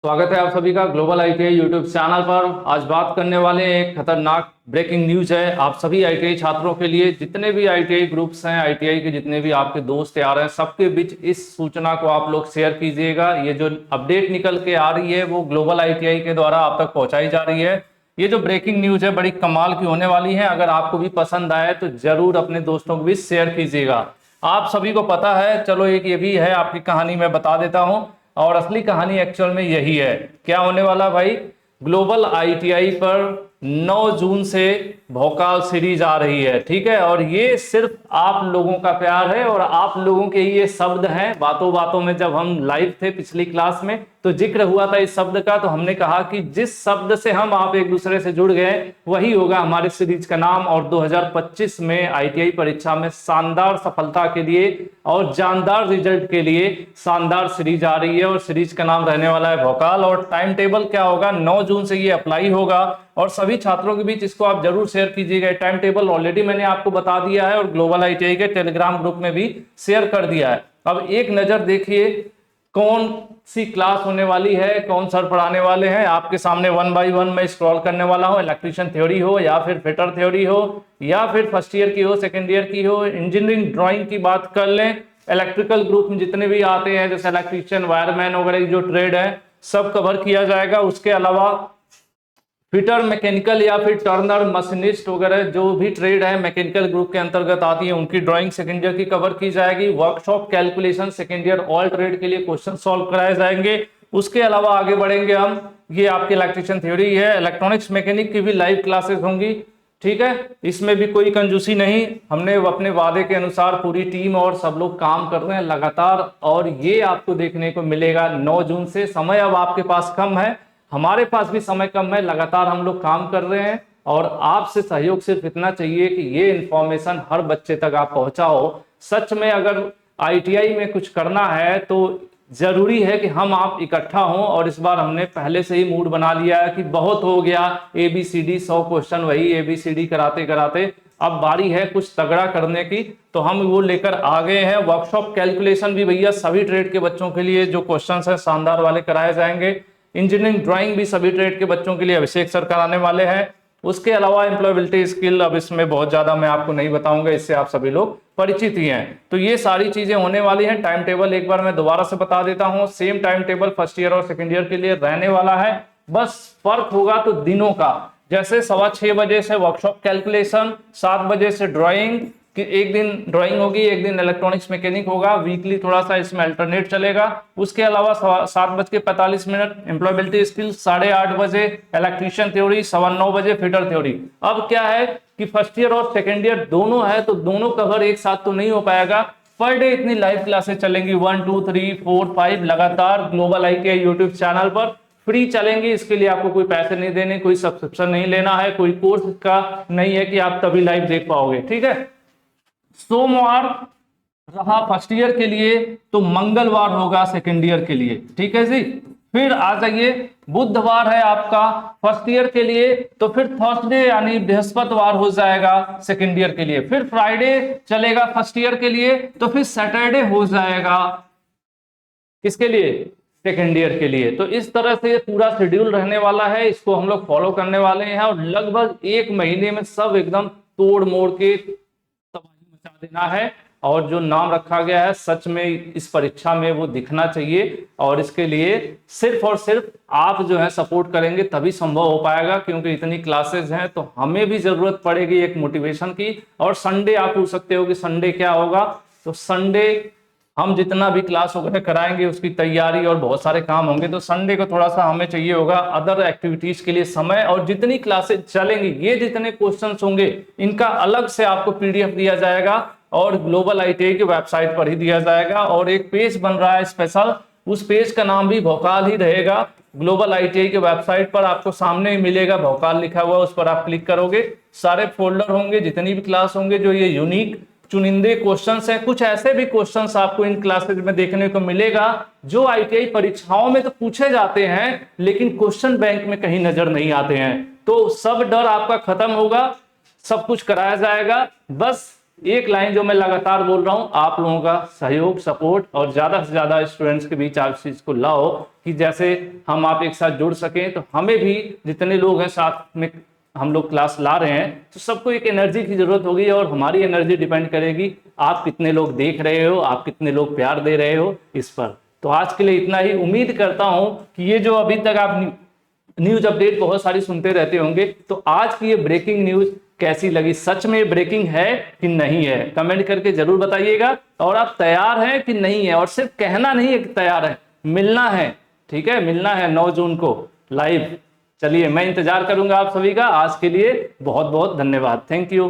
स्वागत है आप सभी का ग्लोबल आईटीआई यूट्यूब चैनल पर। आज बात करने वाले एक खतरनाक ब्रेकिंग न्यूज है आप सभी आईटीआई छात्रों के लिए। जितने भी आईटीआई ग्रुप्स हैं, आईटीआई के जितने भी आपके दोस्त यार हैं, सबके बीच इस सूचना को आप लोग शेयर कीजिएगा। ये जो अपडेट निकल के आ रही है वो ग्लोबल आईटीआई के द्वारा आप तक पहुंचाई जा रही है। ये जो ब्रेकिंग न्यूज है बड़ी कमाल की होने वाली है। अगर आपको भी पसंद आए तो जरूर अपने दोस्तों को भी शेयर कीजिएगा। आप सभी को पता है, चलो एक ये भी है आपकी कहानी मैं बता देता हूं। और असली कहानी एक्चुअल में यही है। क्या होने वाला भाई, ग्लोबल आईटीआई पर 9 जून से भोकाल सीरीज आ रही है, ठीक है। और ये सिर्फ आप लोगों का प्यार है और आप लोगों के ये शब्द हैं। बातों बातों में जब हम लाइव थे पिछली क्लास में तो जिक्र हुआ था इस शब्द का, तो हमने कहा कि जिस शब्द से हम आप एक दूसरे से जुड़ गए वही होगा हमारे सीरीज का नाम। और 2025 में आईटीआई परीक्षा में शानदार सफलता के लिए और जानदार रिजल्ट के लिए शानदार सीरीज आ रही है और सीरीज का नाम रहने वाला है भोकाल। और टाइम टेबल क्या होगा, 9 जून से ये अप्लाई होगा और सभी छात्रों के बीच इसको आप जरूर शेयर कीजिएगा। टाइम टेबल ऑलरेडी मैंने आपको बता दिया है और ग्लोबल आईटीआई के टेलीग्राम ग्रुप में भी शेयर कर दिया है। अब एक नजर देखिए कौन सी क्लास होने वाली है, कौन सर पढ़ाने वाले हैं। आपके सामने 1 बाय 1 में स्क्रॉल करने वाला हो। इलेक्ट्रीशियन थ्योरी हो या फिर फिटर थ्योरी हो या फिर फर्स्ट ईयर की हो, सेकेंड ईयर की हो, इंजीनियरिंग ड्राइंग की बात कर लें, इलेक्ट्रिकल ग्रुप में जितने भी आते हैं जैसे इलेक्ट्रीशियन, वायरमैन वगैरह जो ट्रेड है सब कवर किया जाएगा। उसके अलावा फिटर, मैकेनिकल या फिर टर्नर, मशीनिस्ट वगैरह जो भी ट्रेड है मैकेनिकल ग्रुप के अंतर्गत आती है उनकी ड्राइंग सेकेंड ईयर की कवर की जाएगी। Workshop, calculation second year all trade के लिए क्वेश्चन सॉल्व कराए जाएंगे। उसके अलावा आगे बढ़ेंगे हम, ये आपकी इलेक्ट्रिशियन थ्योरी है। इलेक्ट्रॉनिक्स मैकेनिक की भी लाइव क्लासेस होंगी, ठीक है। इसमें भी कोई कंजूसी नहीं, हमने अपने वादे के अनुसार पूरी टीम और सब लोग काम कर रहे हैं लगातार। और ये आपको देखने को मिलेगा 9 जून से। समय अब आपके पास कम है, हमारे पास भी समय कम है, लगातार हम लोग काम कर रहे हैं और आपसे सहयोग सिर्फ इतना चाहिए कि ये इंफॉर्मेशन हर बच्चे तक आप पहुंचाओ। सच में अगर आईटीआई में कुछ करना है तो जरूरी है कि हम आप इकट्ठा हों। और इस बार हमने पहले से ही मूड बना लिया है कि बहुत हो गया एबीसीडी 100 क्वेश्चन वही एबीसीडी कराते कराते, अब बारी है कुछ तगड़ा करने की। तो हम वो लेकर आ गए हैं। वर्कशॉप कैलकुलेशन भी भैया सभी ट्रेड के बच्चों के लिए जो क्वेश्चन है शानदार वाले कराए जाएंगे। इंजीनियरिंग ड्राइंग भी सभी ट्रेड के बच्चों के लिए अभिषेक सर कराने वाले हैं। उसके अलावा एम्प्लॉयबिलिटी स्किल, अब इसमें बहुत ज्यादा मैं आपको नहीं बताऊंगा, इससे आप सभी लोग परिचित ही हैं। तो ये सारी चीजें होने वाली हैं। टाइम टेबल एक बार मैं दोबारा से बता देता हूं, same time table first year और सेकेंड ईयर के लिए रहने वाला है। बस फर्क होगा तो दिनों का, जैसे 6:15 बजे से वर्कशॉप कैलकुलेशन, 7 बजे से ड्राइंग कि एक दिन ड्राइंग होगी, एक दिन इलेक्ट्रॉनिक्स मैकेनिक होगा। वीकली थोड़ा सा इसमें अल्टरनेट चलेगा। उसके अलावा 7:45 एम्प्लॉयबिलिटी स्किल, 8:30 बजे इलेक्ट्रीशियन थ्योरी, 9:15 बजे फिटर थ्योरी। अब क्या है कि फर्स्ट ईयर और सेकेंड ईयर दोनों है तो दोनों कवर एक साथ तो नहीं हो पाएगा। पर डे इतनी लाइव क्लासेस चलेंगी 1 2 3 4 5 लगातार ग्लोबल आईटीआई यूट्यूब चैनल पर फ्री चलेंगी। इसके लिए आपको कोई पैसे नहीं देने, कोई सब्सक्रिप्शन नहीं लेना है, कोई कोर्स का नहीं है कि आप तभी लाइव देख पाओगे, ठीक है। सोमवार रहा फर्स्ट ईयर के लिए तो मंगलवार होगा सेकेंड ईयर के लिए, ठीक है जी। फिर आ जाइए, बुधवार है आपका फर्स्ट ईयर के लिए तो फिर थर्सडे यानी बृहस्पतिवार हो जाएगा सेकेंड ईयर के लिए। फिर फ्राइडे चलेगा फर्स्ट ईयर के लिए तो फिर सैटरडे हो जाएगा किसके लिए, सेकेंड ईयर के लिए। तो इस तरह से पूरा शेड्यूल रहने वाला है, इसको हम लोग फॉलो करने वाले हैं और लगभग 1 महीने में सब एकदम तोड़ मोड़ के देना है। और जो नाम रखा गया है सच में इस परीक्षा में वो दिखना चाहिए और इसके लिए सिर्फ और सिर्फ आप जो है सपोर्ट करेंगे तभी संभव हो पाएगा, क्योंकि इतनी क्लासेस हैं तो हमें भी जरूरत पड़ेगी एक मोटिवेशन की। और संडे आप पूछ सकते हो कि संडे क्या होगा, तो संडे हम जितना भी क्लास वगैरह कराएंगे उसकी तैयारी और बहुत सारे काम होंगे, तो संडे को थोड़ा सा हमें चाहिए होगा अदर एक्टिविटीज के लिए समय। और जितनी क्लासेस चलेंगी, ये जितने क्वेश्चंस होंगे इनका अलग से आपको पीडीएफ दिया जाएगा और ग्लोबल आईटीआई की वेबसाइट पर ही दिया जाएगा। और एक पेज बन रहा है स्पेशल, उस पेज का नाम भी भोकाल ही रहेगा। ग्लोबल आईटीआई की वेबसाइट पर आपको सामने ही मिलेगा भोकाल लिखा हुआ, उस पर आप क्लिक करोगे सारे फोल्डर होंगे, जितनी भी क्लास होंगे जो ये यूनिक चुनिंदे क्वेश्चंस हैं। कुछ ऐसे भी क्वेश्चंस आपको इन क्लासेज में देखने को मिलेगा जो आईटीआई परीक्षाओं में तो पूछे जाते हैं लेकिन क्वेश्चन बैंक में कहीं नजर नहीं आते हैं। तो सब डर आपका खत्म होगा, सब कुछ कराया जाएगा। बस एक लाइन जो मैं लगातार बोल रहा हूं, आप लोगों का सहयोग, सपोर्ट और ज्यादा से ज्यादा स्टूडेंट्स के बीच आप चीज को लाओ कि जैसे हम आप एक साथ जुड़ सकें। तो हमें भी जितने लोग हैं साथ में हम लोग क्लास ला रहे हैं, तो सबको एक एनर्जी की जरूरत होगी और हमारी एनर्जी डिपेंड करेगी आप कितने लोग देख रहे हो, आप कितने लोग प्यार दे रहे हो इस पर। तो आज के लिए इतना ही। उम्मीद करता हूं कि ये जो अभी तक आप न्यूज अपडेट बहुत सारी सुनते रहते होंगे, तो आज की ये ब्रेकिंग न्यूज कैसी लगी, सच में ब्रेकिंग है कि नहीं है, कमेंट करके जरूर बताइएगा। और आप तैयार हैं कि नहीं है, और सिर्फ कहना नहीं है कि तैयार है, मिलना है, ठीक है, मिलना है 9 जून को लाइव। चलिए मैं इंतजार करूंगा आप सभी का। आज के लिए बहुत बहुत धन्यवाद, थैंक यू।